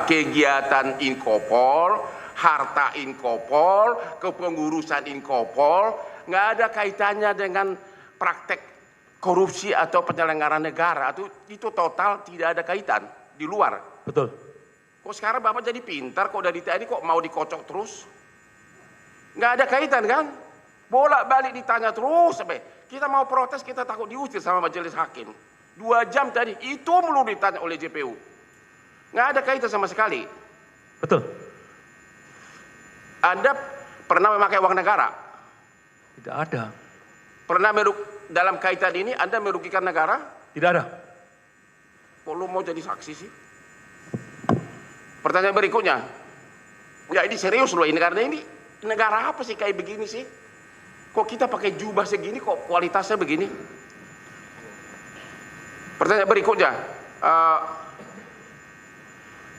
kegiatan Inkopol, harta Inkopol, kepengurusan Inkopol, nggak ada kaitannya dengan praktek korupsi atau penyelenggaraan negara. Itu total tidak ada kaitan, di luar. Betul. Kok sekarang Bapak jadi pintar, kok dari TNI kok mau dikocok terus? Nggak ada kaitan kan? Bolak-balik ditanya terus sampai kita mau protes, kita takut diusir sama majelis hakim. 2 jam tadi, itu melulu ditanya oleh JPU. Nggak ada kaitan sama sekali. Betul. Anda pernah memakai uang negara? Tidak ada. Pernah dalam kaitan ini Anda merugikan negara? Tidak ada. Kok lu mau jadi saksi sih? Pertanyaan berikutnya. Ya ini serius loh ini, karena ini negara apa sih kayak begini sih? Kok kita pakai jubah segini, kok kualitasnya begini? Pertanyaan berikutnya.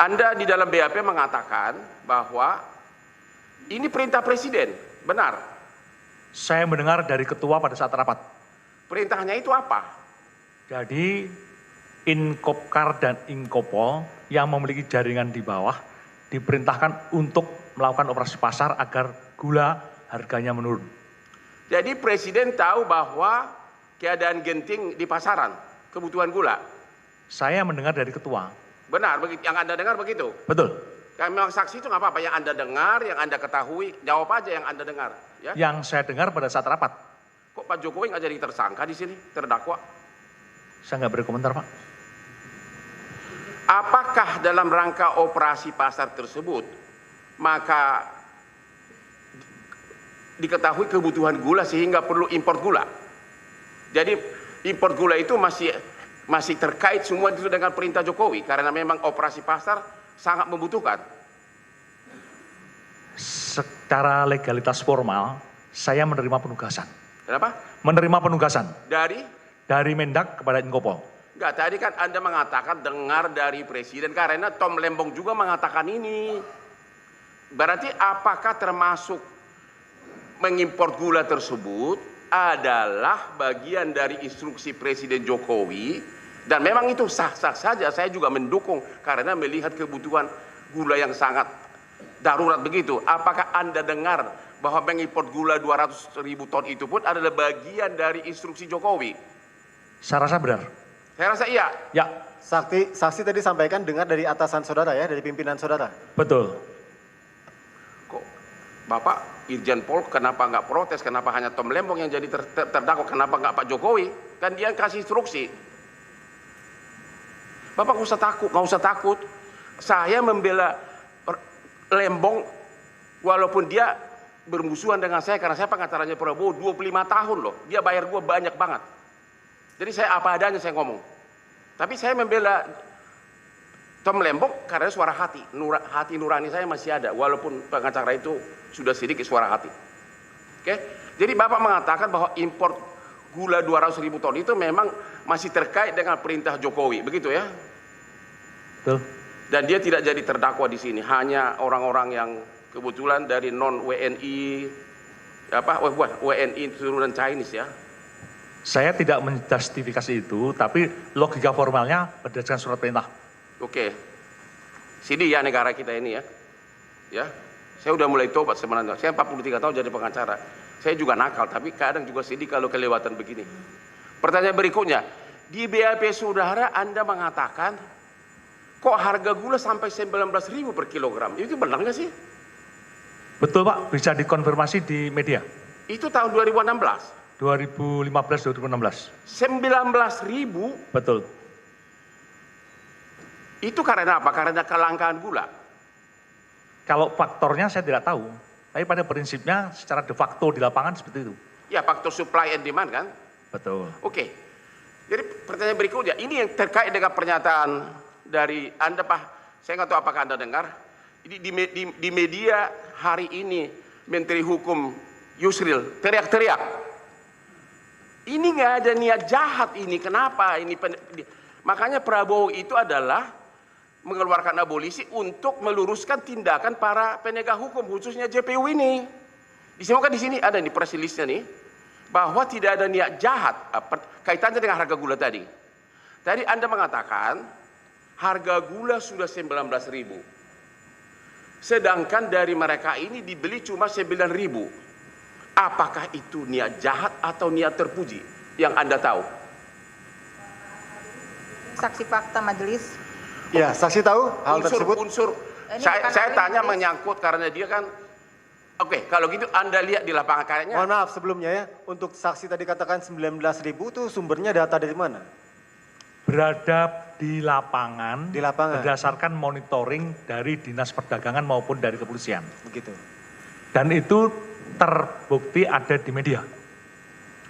Anda di dalam BAP mengatakan bahwa ini perintah presiden, benar? Saya mendengar dari ketua pada saat rapat. Perintahnya itu apa? Jadi Inkopkar dan Inkopol yang memiliki jaringan di bawah diperintahkan untuk melakukan operasi pasar agar gula harganya menurun. Jadi presiden tahu bahwa keadaan genting di pasaran, kebutuhan gula. Saya mendengar dari ketua. Benar, yang Anda dengar begitu? Betul. Kami memang saksi itu nggak apa-apa, yang Anda dengar, yang Anda ketahui, jawab aja yang Anda dengar. Ya? Yang saya dengar pada saat rapat. Kok Pak Jokowi nggak jadi tersangka di sini, terdakwa? Saya nggak berkomentar, Pak. Apakah dalam rangka operasi pasar tersebut, maka diketahui kebutuhan gula sehingga perlu impor gula? Jadi impor gula itu masih terkait semua itu dengan perintah Jokowi, karena memang operasi pasar sangat membutuhkan. Secara legalitas formal, saya menerima penugasan. Kenapa? Menerima penugasan. Dari Mendak kepada Inkopol. Enggak, tadi kan Anda mengatakan dengar dari Presiden, karena Tom Lembong juga mengatakan ini. Berarti apakah termasuk mengimpor gula tersebut adalah bagian dari instruksi Presiden Jokowi, dan memang itu sah-sah saja, saya juga mendukung karena melihat kebutuhan gula yang sangat darurat begitu. Apakah Anda dengar bahwa mengimpor gula 200.000 ton itu pun adalah bagian dari instruksi Jokowi? Saya rasa benar. Saya rasa iya. Ya. Saksi tadi sampaikan dengar dari atasan saudara ya, dari pimpinan saudara. Betul. Kok Bapak Irjen Pol kenapa nggak protes? Kenapa hanya Tom Lembong yang jadi terdakwa? Kenapa nggak Pak Jokowi? Kan dia yang kasih instruksi. Bapak nggak usah takut. Saya membela Lembong walaupun dia bermusuhan dengan saya karena saya pengacaranya Prabowo 25 tahun loh. Dia bayar gua banyak banget. Jadi saya apa adanya saya ngomong. Tapi saya membela Tom Lembong karena suara hati. Hati nurani saya masih ada walaupun pengacara itu sudah sedikit suara hati. Oke? Jadi Bapak mengatakan bahwa impor gula 200.000 ton itu memang masih terkait dengan perintah Jokowi, begitu ya? Betul. Dan dia tidak jadi terdakwa di sini, hanya orang-orang yang kebetulan dari non WNI, WNI turunan Chinese ya. Saya tidak menjustifikasi itu, tapi logika formalnya berdasarkan surat perintah. Oke. Sini ya negara kita ini ya. Ya. Saya udah mulai tobat sebenarnya. Saya 43 tahun jadi pengacara. Saya juga nakal, tapi kadang juga sedih kalau kelewatan begini. Pertanyaan berikutnya, di BAP saudara Anda mengatakan, kok harga gula sampai 19.000 per kilogram? Itu benar nggak sih? Betul Pak, bisa dikonfirmasi di media. Itu tahun 2016? 2015-2016. 19.000? Betul. Itu karena apa? Karena kelangkaan gula? Kalau faktornya saya tidak tahu, tapi pada prinsipnya secara de facto di lapangan seperti itu. Ya, faktor supply and demand kan? Betul. Oke. Jadi pertanyaan berikutnya, ini yang terkait dengan pernyataan dari Anda Pak, saya nggak tahu apakah Anda dengar, di media hari ini Menteri Hukum Yusril teriak-teriak. Ini nggak ada niat jahat ini, kenapa? Makanya Prabowo itu adalah mengeluarkan abolisi untuk meluruskan tindakan para penegak hukum, khususnya JPU ini. Disemukan di sini ada di press release-nya nih, bahwa tidak ada niat jahat kaitannya dengan harga gula tadi. Tadi Anda mengatakan harga gula sudah 19.000. Sedangkan dari mereka ini dibeli cuma 9.000. Apakah itu niat jahat atau niat terpuji yang Anda tahu? Saksi fakta majelis. Ya, saksi tahu hal tersebut? Saya tanya menyangkut karena dia kan, oke, kalau gitu Anda lihat di lapangan kayaknya. Mohon maaf sebelumnya ya, untuk saksi tadi katakan 19.000 itu sumbernya data dari mana? Berada di lapangan, Di lapangan. berdasarkan monitoring dari Dinas Perdagangan maupun dari kepolisian. Begitu. Dan itu terbukti ada di media.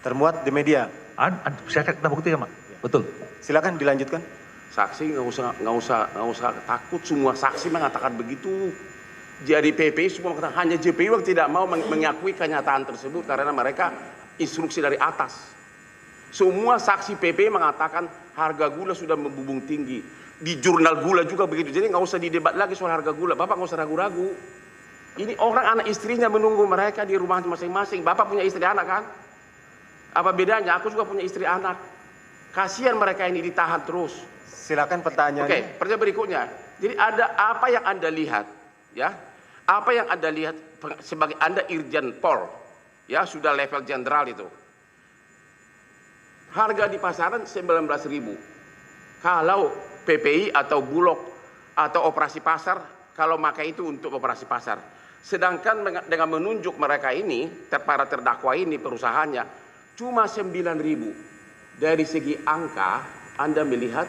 Termuat di media. Bisa kita buktikan, Pak? Betul. Silakan dilanjutkan. Saksi nggak usah takut, semua saksi mengatakan begitu. Jadi PPI semua mengatakan, hanya JPU yang tidak mau mengakui kenyataan tersebut karena mereka instruksi dari atas. Semua saksi PPI mengatakan harga gula sudah membubung tinggi. Di jurnal gula juga begitu. Jadi nggak usah didebat lagi soal harga gula. Bapak nggak usah ragu-ragu. Ini orang anak istrinya menunggu mereka di rumah masing-masing. Bapak punya istri anak kan? Apa bedanya? Aku juga punya istri anak. Kasihan mereka ini ditahan terus. Silakan pertanyaannya. Oke, pertanyaan berikutnya. Jadi ada apa yang Anda lihat, ya? Apa yang Anda lihat sebagai Anda Irjen Pol, ya sudah level jenderal itu. Harga di pasaran 19.000. Kalau PPI atau Bulog atau operasi pasar, kalau pakai itu untuk operasi pasar. Sedangkan dengan menunjuk mereka ini, para terdakwa ini perusahaannya, cuma 9.000. Dari segi angka, Anda melihat,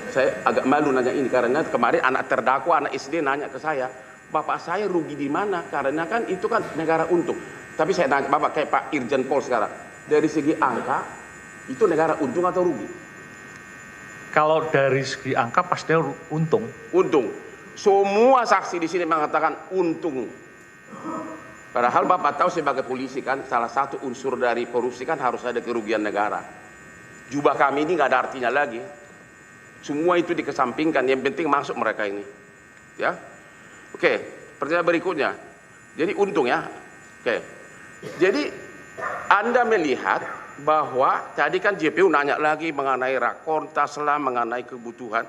saya agak malu nanya ini karena kemarin anak terdakwa, anak SD nanya ke saya, Bapak saya rugi di mana? Karena kan itu kan negara untung. Tapi saya nanya, Bapak kayak Pak Irjen Pol sekarang, dari segi angka, itu negara untung atau rugi? Kalau dari segi angka pasti untung. Untung. Semua saksi di sini mengatakan untung. Padahal Bapak tahu sebagai polisi kan, salah satu unsur dari korupsi kan harus ada kerugian negara. Jubah kami ini nggak ada artinya lagi. Semua itu dikesampingkan, yang penting masuk mereka ini. Ya, oke. Pertanyaan berikutnya. Jadi untung ya. Oke. Jadi Anda melihat bahwa tadi kan JPU nanya lagi mengenai rakortas lah, mengenai kebutuhan.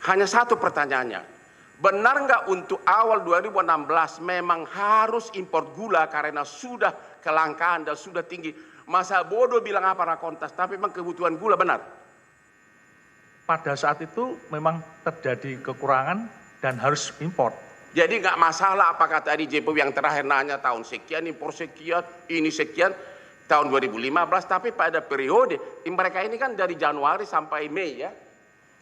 Hanya satu pertanyaannya. Benar nggak untuk awal 2016 memang harus impor gula karena sudah kelangkaan dan sudah tinggi? Masa bodoh bilang apa rakortas, tapi memang kebutuhan gula benar? Pada saat itu memang terjadi kekurangan dan harus impor. Jadi nggak masalah apakah tadi JPU yang terakhir nanya tahun sekian, impor sekian, ini sekian, tahun 2015, tapi pada periode, mereka ini kan dari Januari sampai Mei ya,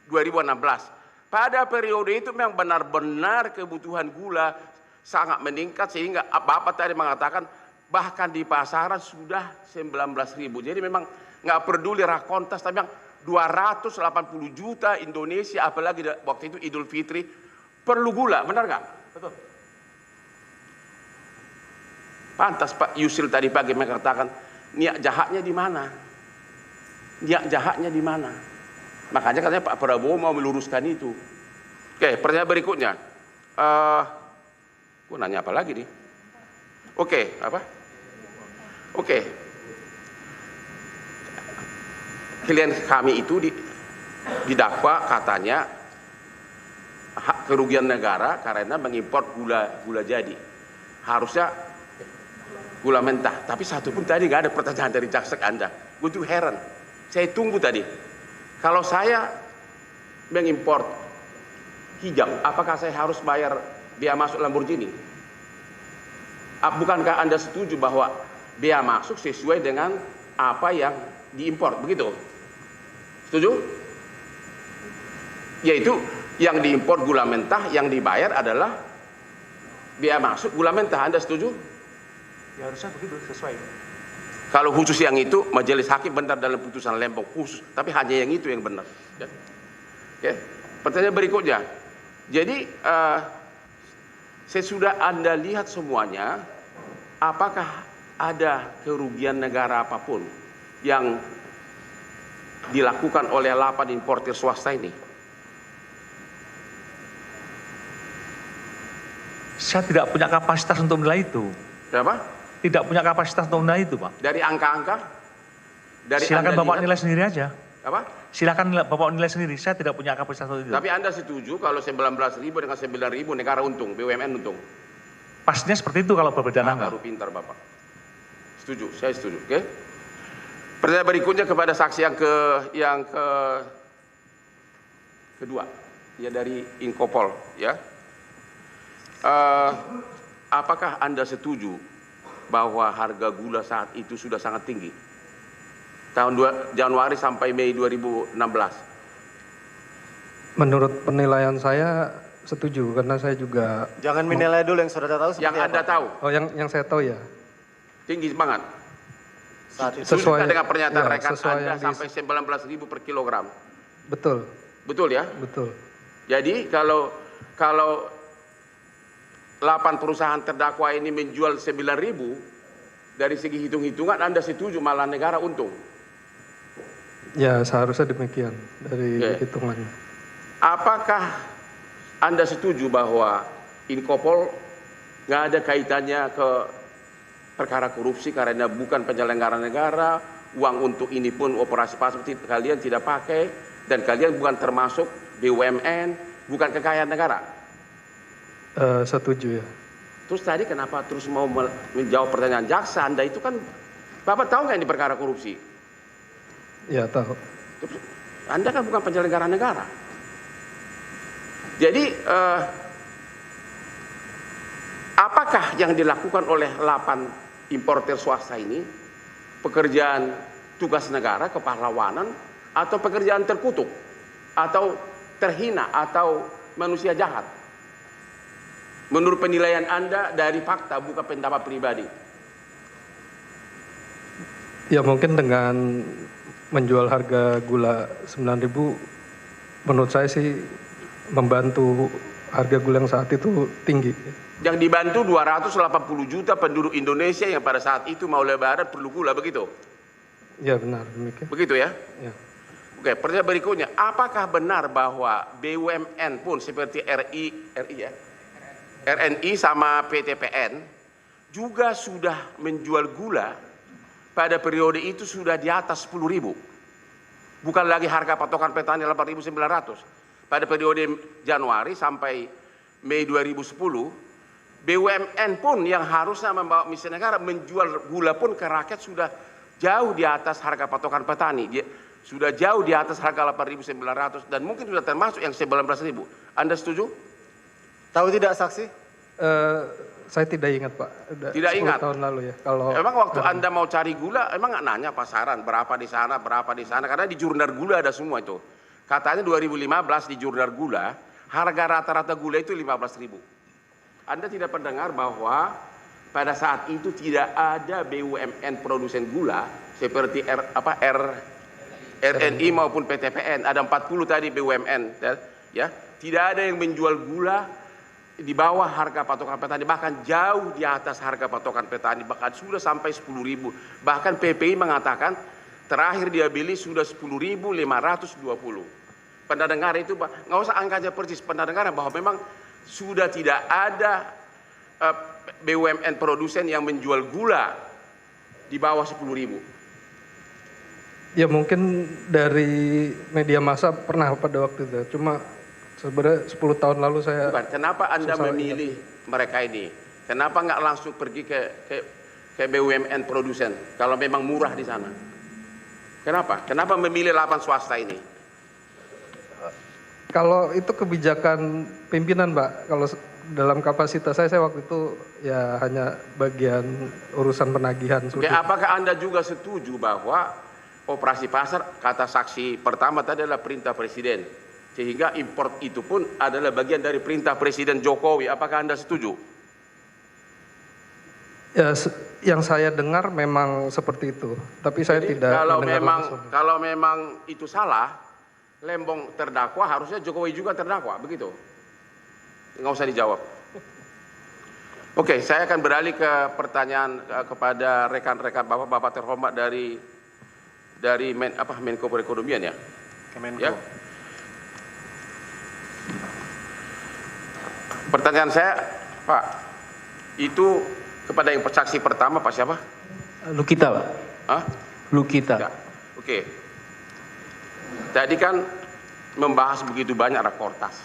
2016. Pada periode itu memang benar-benar kebutuhan gula sangat meningkat sehingga Bapak tadi mengatakan bahkan di pasaran sudah 19.000. Jadi memang nggak peduli rakontas, tapi yang 280 juta Indonesia, apalagi waktu itu Idul Fitri, perlu gula, benar nggak? Betul. Pantas Pak Yusril tadi pagi mengatakan niat jahatnya di mana? Niat jahatnya di mana? Makanya katanya Pak Prabowo mau meluruskan itu. Oke, pertanyaan berikutnya. Gue nanya apa lagi nih? Oke, apa? Oke. Klien kami itu didakwa katanya hak kerugian negara karena mengimpor gula jadi. Harusnya gula mentah. Tapi satu pun tadi nggak ada pertanyaan dari jaksa Anda. Gue tuh heran. Saya tunggu tadi. Kalau saya mengimpor hijab, apakah saya harus bayar biaya masuk Lamborghini? Bukankah Anda setuju bahwa biaya masuk sesuai dengan apa yang diimpor, begitu? Setuju? Yaitu yang diimpor gula mentah, yang dibayar adalah biaya masuk gula mentah. Anda setuju? Ya harusnya begitu, sesuai. Kalau khusus yang itu, majelis hakim benar dalam putusan Lembong khusus, tapi hanya yang itu yang benar. Ya. Oke. Pertanyaan berikutnya. Jadi sesudah Anda lihat semuanya, apakah ada kerugian negara apapun yang dilakukan oleh 8 importir swasta ini? Saya tidak punya kapasitas untuk menilai itu. Kenapa? Tidak punya kapasitas untuk menilai itu, Pak. Dari angka-angka? Dari Silakan Anda Bapak lihat? nilai sendiri aja. Apa? Silakan Bapak nilai sendiri, saya tidak punya kapasitas itu. Tapi Anda setuju kalau 19.000 dengan 9.000 negara untung, BUMN untung? Pastinya seperti itu kalau perbedaan angka. Baru pintar Bapak. Setuju, saya setuju. Oke. Pertanyaan berikutnya kepada saksi yang kedua, ya dari Inkopol, ya. Apakah Anda setuju bahwa harga gula saat itu sudah sangat tinggi? Tahun Januari sampai Mei 2016. Menurut penilaian saya setuju karena saya juga. Jangan menilai dulu yang saudara tahu. Yang Anda tahu? Oh, yang saya tahu ya. Tinggi banget. Saat itu. Sesuai dengan pernyataan ya, rekan sesuai Anda yang sampai 19.000 per kilogram. Betul. Betul ya? Betul. Jadi kalau 8 perusahaan terdakwa ini menjual 9.000, dari segi hitung-hitungan Anda setuju malah negara untung. Ya seharusnya demikian dari hitungannya. Apakah Anda setuju bahwa Inkopol nggak ada kaitannya ke perkara korupsi karena bukan penyelenggara negara, uang untuk ini pun operasi pasar kalian tidak pakai, dan kalian bukan termasuk BUMN, bukan kekayaan negara? Setuju ya. Terus tadi kenapa terus mau menjawab pertanyaan jaksa? Anda itu kan, Bapak tahu nggak ini perkara korupsi? Ya tahu. Anda kan bukan penyelenggara negara. Jadi apakah yang dilakukan oleh 8 importer swasta ini pekerjaan tugas negara, kepahlawanan, atau pekerjaan terkutuk, atau terhina, atau manusia jahat? Menurut penilaian Anda dari fakta, bukan pendapat pribadi. Ya mungkin dengan menjual harga gula 9.000 menurut saya sih membantu harga gula yang saat itu tinggi. Yang dibantu 280 juta penduduk Indonesia yang pada saat itu mau lebaran perlu gula, begitu? Ya benar demikian. Begitu ya? Ya. Oke, pertanyaan berikutnya, apakah benar bahwa BUMN pun seperti RNI sama PTPN juga sudah menjual gula pada periode itu sudah di atas 10.000? Bukan lagi harga patokan petani 8.900. Pada periode Januari sampai Mei 2010, BUMN pun yang harusnya membawa misi negara menjual gula pun ke rakyat sudah jauh di atas harga patokan petani. Sudah jauh di atas harga 8.900 dan mungkin sudah termasuk yang 19.000. Anda setuju? Tahu tidak saksi? Saya tidak ingat Pak. Tidak 10 ingat? tahun lalu ya. Kalau emang waktu Anda mau cari gula, emang nggak nanya pasaran berapa di sana, karena di jurnal gula ada semua itu. Katanya 2015 di jurnal gula, harga rata-rata gula itu 15.000. Anda tidak mendengar bahwa pada saat itu tidak ada BUMN produsen gula seperti RNI maupun PTPN, ada 40 tadi BUMN, ya. Tidak ada yang menjual gula di bawah harga patokan petani, bahkan jauh di atas harga patokan petani, bahkan sudah sampai 10.000. Bahkan PPI mengatakan terakhir dia beli sudah 10.520. Pernah dengar itu, Pak? Nggak usah angkanya persis, pernah dengar bahwa memang sudah tidak ada BUMN produsen yang menjual gula di bawah 10.000. ya mungkin dari media massa pernah pada waktu itu. Cuma sebenarnya 10 tahun lalu saya. Bukan, kenapa Anda memilih mereka ini? Kenapa nggak langsung pergi ke BUMN produsen kalau memang murah di sana? Kenapa? Kenapa memilih 8 swasta ini? Kalau itu kebijakan pimpinan, Pak. Kalau dalam kapasitas saya waktu itu ya hanya bagian urusan penagihan. Oke, apakah Anda juga setuju bahwa operasi pasar, kata saksi pertama tadi adalah perintah Presiden, sehingga import itu pun adalah bagian dari perintah Presiden Jokowi? Apakah Anda setuju? Ya, yang saya dengar memang seperti itu, tapi saya Jadi, tidak kalau mendengar memang langsung. kalau memang itu salah, Lembong terdakwa, harusnya Jokowi juga terdakwa, begitu? Nggak usah dijawab. Oke, saya akan beralih ke pertanyaan kepada rekan-rekan Bapak terhormat dari Menko Perekonomian ya. Kemenko. Ya. Pertanyaan saya, Pak, itu kepada yang saksi pertama, Pak siapa? Lukita, Pak. Hah? Lukita. Ya. Oke. Tadi kan membahas begitu banyak rakortas.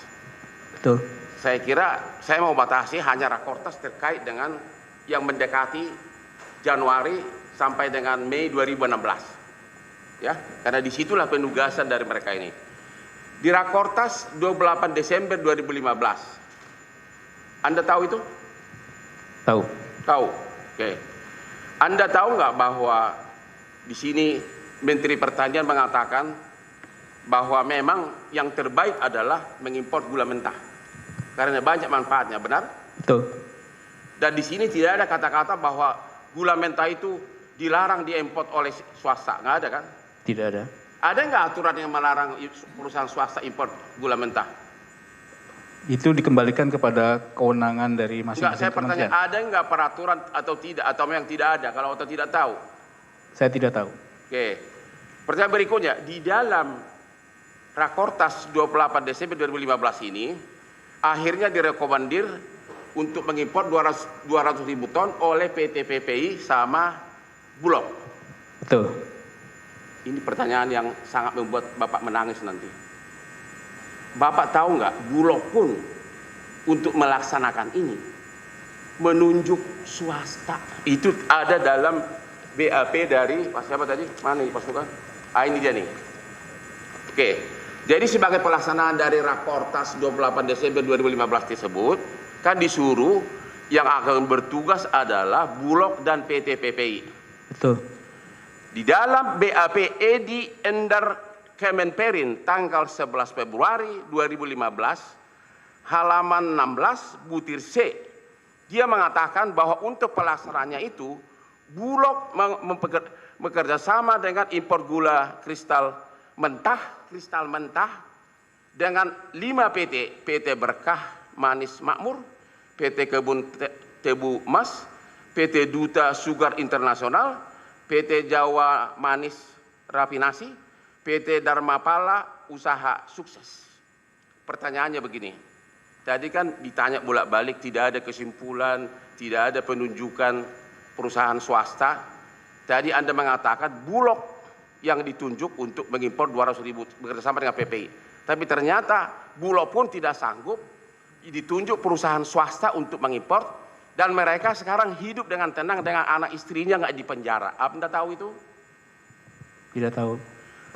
Betul. Saya kira saya mau batasi hanya rakortas terkait dengan yang mendekati Januari sampai dengan Mei 2016. Ya, karena disitulah penugasan dari mereka ini. Di rakortas 28 Desember 2015. Anda tahu itu? Tahu. Tahu. Oke. Anda tahu nggak bahwa di sini Menteri Pertanian mengatakan bahwa memang yang terbaik adalah mengimpor gula mentah karena banyak manfaatnya, benar? Betul. Dan di sini tidak ada kata-kata bahwa gula mentah itu dilarang diimpor oleh swasta, nggak ada kan? Tidak ada. Ada nggak aturan yang melarang perusahaan swasta impor gula mentah? Itu dikembalikan kepada kewenangan dari Enggak, masing-masing saya bertanya, kementerian. ada nggak peraturan atau tidak, atau memang tidak ada? Kalau atau tidak tahu. Saya tidak tahu. Oke. Pertanyaan berikutnya, di dalam Rakortas 28 Desember 2015 ini akhirnya direkomandir untuk mengimpor 200.000 ton oleh PT PPI sama Bulog. Betul. Ini pertanyaan yang sangat membuat Bapak menangis nanti. Bapak tahu nggak, Bulog pun untuk melaksanakan ini menunjuk swasta. Itu ada dalam BAP dari Pak siapa tadi? Mana nih pasukan? Ini dia nih. Oke. Jadi sebagai pelaksanaan dari Rakortas 28 Desember 2015 tersebut, kan disuruh yang akan bertugas adalah Bulog dan PT PPI. Betul. Di dalam BAP Edi Endar Kemenperin tanggal 11 Februari 2015, halaman 16 butir C, dia mengatakan bahwa untuk pelaksanaannya itu, Bulog bekerja sama dengan impor gula kristal mentah dengan 5 PT, PT Berkah Manis Makmur, PT Kebun Tebu Mas, PT Duta Sugar Internasional, PT Jawa Manis Rafinasi, PT Dharmapala Usaha Sukses. Pertanyaannya begini, tadi kan ditanya bolak-balik, tidak ada kesimpulan, tidak ada penunjukan perusahaan swasta. Tadi Anda mengatakan Bulog yang ditunjuk untuk mengimpor 200.000 bekerjasama dengan PPI. Tapi ternyata Bulog pun tidak sanggup, ditunjuk perusahaan swasta untuk mengimpor, dan mereka sekarang hidup dengan tenang dengan anak istrinya nggak di penjara. Anda tahu itu? Tidak tahu.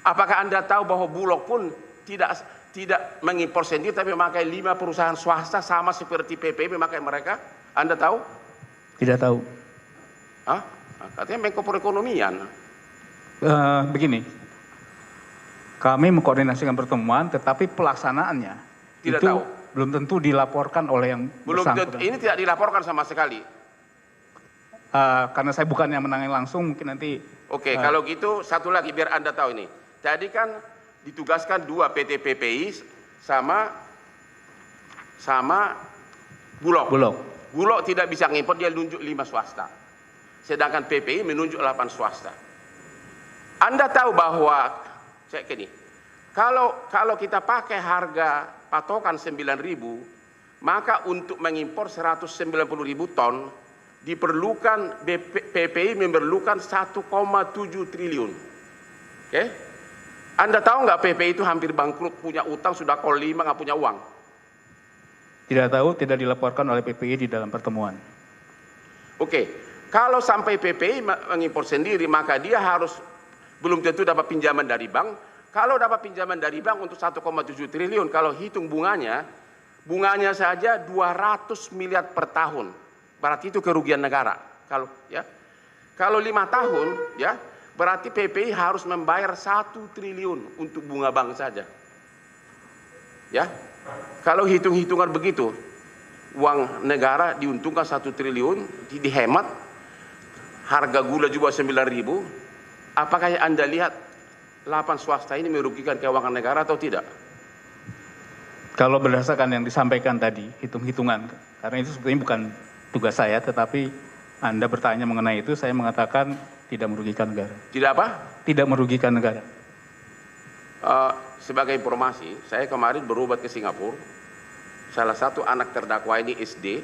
Apakah Anda tahu bahwa Bulog pun tidak mengimpor sendiri, tapi memakai 5 perusahaan swasta sama seperti PPI memakai mereka? Anda tahu? Tidak tahu. Hah? Katanya Menko Perekonomian. Begini, kami mengkoordinasikan pertemuan, tetapi pelaksanaannya Tidak itu tahu. belum tentu dilaporkan oleh yang Belum bersangkutan. ini tidak dilaporkan sama sekali. Karena saya bukan yang menangani langsung, mungkin nanti. Oke, kalau gitu satu lagi biar Anda tahu ini. Tadi kan ditugaskan 2 PT PPI sama Bulog. Bulog tidak bisa ngimpor, dia menunjuk 5 swasta. Sedangkan PPI menunjuk 8 swasta. Anda tahu bahwa cek ini, kalau kita pakai harga patokan 9.000, maka untuk mengimpor 190.000 ton diperlukan PPI memerlukan 1,7 triliun. Oke? Anda tahu nggak PPI itu hampir bangkrut, punya utang sudah kol 5, nggak punya uang. Tidak tahu, tidak dilaporkan oleh PPI di dalam pertemuan. Oke, kalau sampai PPI mengimpor sendiri, maka dia harus belum tentu dapat pinjaman dari bank. Kalau dapat pinjaman dari bank untuk 1,7 triliun, kalau hitung bunganya saja 200 miliar per tahun. Berarti itu kerugian negara. Kalau 5 tahun, ya, berarti PPI harus membayar 1 triliun untuk bunga bank saja. Ya, kalau hitung-hitungan begitu, uang negara diuntungkan 1 triliun, dihemat, harga gula juga 9.000. Apakah Anda lihat 8 swasta ini merugikan keuangan negara atau tidak? Kalau berdasarkan yang disampaikan tadi, hitung-hitungan, karena itu sebetulnya bukan tugas saya, tetapi Anda bertanya mengenai itu, saya mengatakan tidak merugikan negara. Tidak apa? Tidak merugikan negara. Sebagai informasi, saya kemarin berobat ke Singapura. Salah satu anak terdakwa ini SD,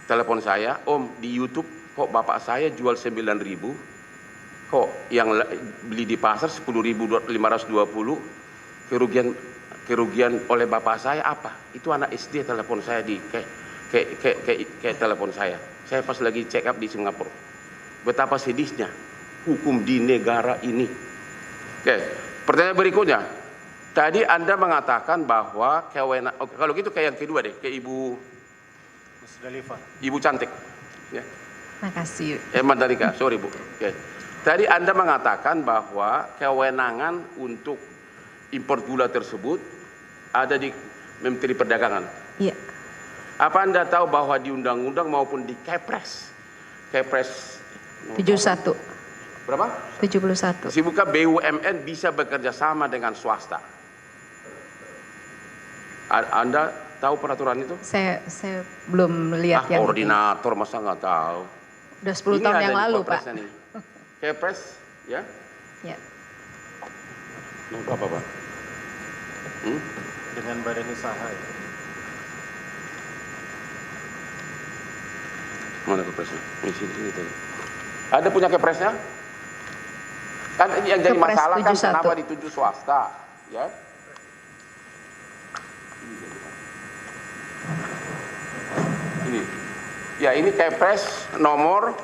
telepon saya, Om, di YouTube kok bapak saya jual 9.000, Kok yang beli di pasar 10.520, kerugian oleh bapak saya apa? Itu anak SD telepon saya di kayak telepon saya. Saya pas lagi check up di Singapura. Betapa sedihnya hukum di negara ini. Oke, pertanyaan berikutnya. Tadi Anda mengatakan bahwa kalau gitu kayak yang kedua deh, ke Ibu cantik. Ya. Makasih. Mandalika, sorry Bu. Oke. Tadi Anda mengatakan bahwa kewenangan untuk impor gula tersebut ada di Menteri Perdagangan. Iya. Apa Anda tahu bahwa di undang-undang maupun di Kepres 71. Berapa? 71. Si buka BUMN bisa bekerja sama dengan swasta. Anda tahu peraturan itu? Saya belum lihat yang koordinator masa nggak tahu. Udah 10 tahun yang lalu, Pak. Nih. Kepres, ya? Ya. Apa, Pak? Dengan badan usaha. Ya. Mana kepresnya? Ini tadi. Ada punya kepresnya? Kan yang jadi Kepres masalah kan 71. kenapa dituju swasta, ya? Ini. Ya, ini Kepres nomor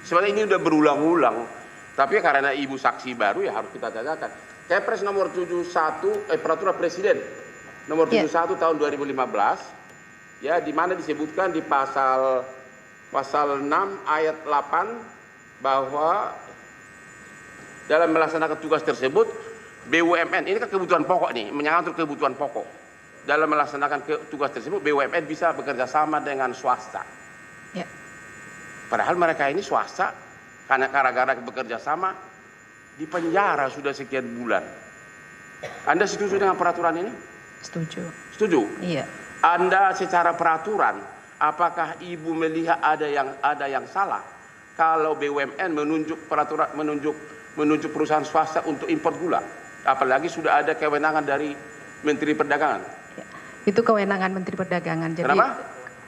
sebenarnya ini udah berulang-ulang, tapi karena Ibu saksi baru ya harus kita tanyakan. Kepres nomor 71 peraturan presiden nomor 71 tahun 2015 ya, di mana disebutkan di pasal 6 ayat 8 bahwa dalam melaksanakan tugas tersebut BUMN ini kan kebutuhan pokok nih, mengatur kebutuhan pokok. Dalam melaksanakan tugas tersebut BUMN bisa bekerja sama dengan swasta. Ya. Padahal mereka ini swasta karena gara-gara bekerja sama di penjara sudah sekian bulan. Anda setuju dengan peraturan ini? Setuju. Setuju? Iya. Anda secara peraturan, apakah Ibu melihat ada yang salah kalau BUMN menunjuk perusahaan swasta untuk impor gula? Apalagi sudah ada kewenangan dari Menteri Perdagangan. Ya. Itu kewenangan Menteri Perdagangan. Jadi Kenapa?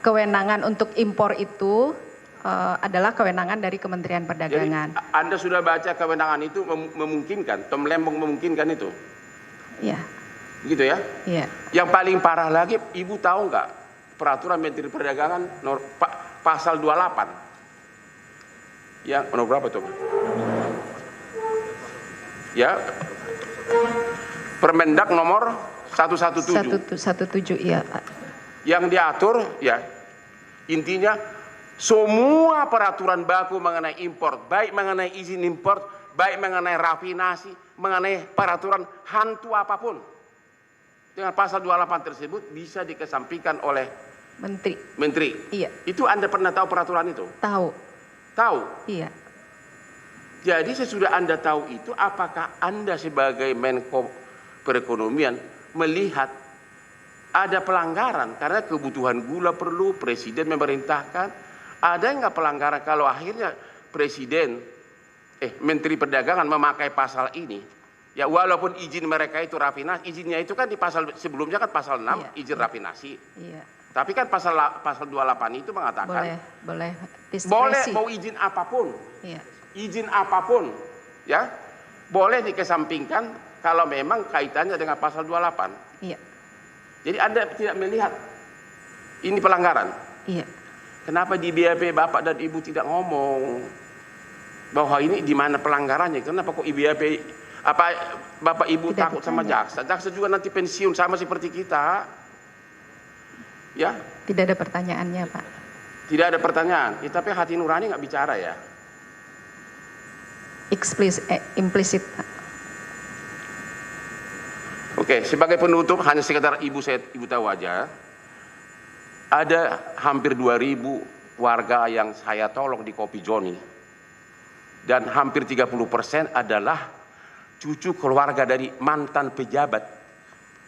kewenangan untuk impor itu adalah kewenangan dari Kementerian Perdagangan. Jadi Anda sudah baca kewenangan itu memungkinkan, Tom Lembong memungkinkan itu? Iya. Gitu ya? Iya. Yang paling parah lagi, Ibu tahu nggak peraturan Menteri Perdagangan pasal 28? Yang nomor berapa tuh? Ya, Permendak nomor 117. 117, iya Pak. Yang diatur, ya intinya semua peraturan baku mengenai impor, baik mengenai izin impor, baik mengenai rafinasi, mengenai peraturan hantu apapun, dengan pasal 28 tersebut bisa dikesampingkan oleh Menteri. Iya. Itu Anda pernah tahu peraturan itu? Tahu. Tahu? Iya. Jadi sesudah Anda tahu itu, apakah Anda sebagai Menko Perekonomian melihat ada pelanggaran? Karena kebutuhan gula perlu, Presiden memerintahkan. Ada nggak pelanggaran kalau akhirnya Menteri Perdagangan memakai pasal ini? Ya walaupun izin mereka itu rafinasi, izinnya itu kan di pasal sebelumnya kan pasal 6 iya, izin rafinasi. Iya. Tapi kan pasal 28 itu mengatakan boleh boleh mau izin apapun. Iya. Izin apapun, ya boleh dikesampingkan kalau memang kaitannya dengan pasal 28. Iya. Jadi Anda tidak melihat ini pelanggaran. Iya. Kenapa di BAP Bapak dan Ibu tidak ngomong bahwa ini di mana pelanggarannya? Kenapa kok BAP Bapak Ibu tidak takut sama jaksa? Jaksa juga nanti pensiun sama seperti kita. Ya? Tidak ada pertanyaannya, Pak. Tidak ada pertanyaan. Ya, tapi hati nurani nggak bicara ya. Implisit, Pak. Oke, sebagai penutup hanya sekedar Ibu tahu aja. Ada hampir 2.000 warga yang saya tolong di Kopi Joni. Dan hampir 30% adalah cucu keluarga dari mantan pejabat,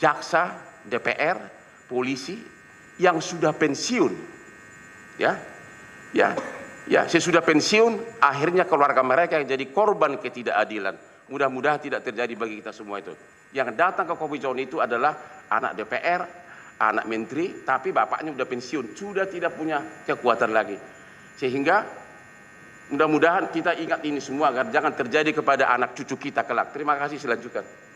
jaksa, DPR, polisi yang sudah pensiun. Sesudah pensiun, akhirnya keluarga mereka yang jadi korban ketidakadilan. Mudah-mudahan tidak terjadi bagi kita semua itu. Yang datang ke Kopi Joni itu adalah anak DPR, anak menteri, tapi bapaknya sudah pensiun, sudah tidak punya kekuatan lagi. Sehingga Mudah-mudahan kita ingat ini semua agar jangan terjadi kepada anak cucu kita kelak. Terima kasih, selanjutnya.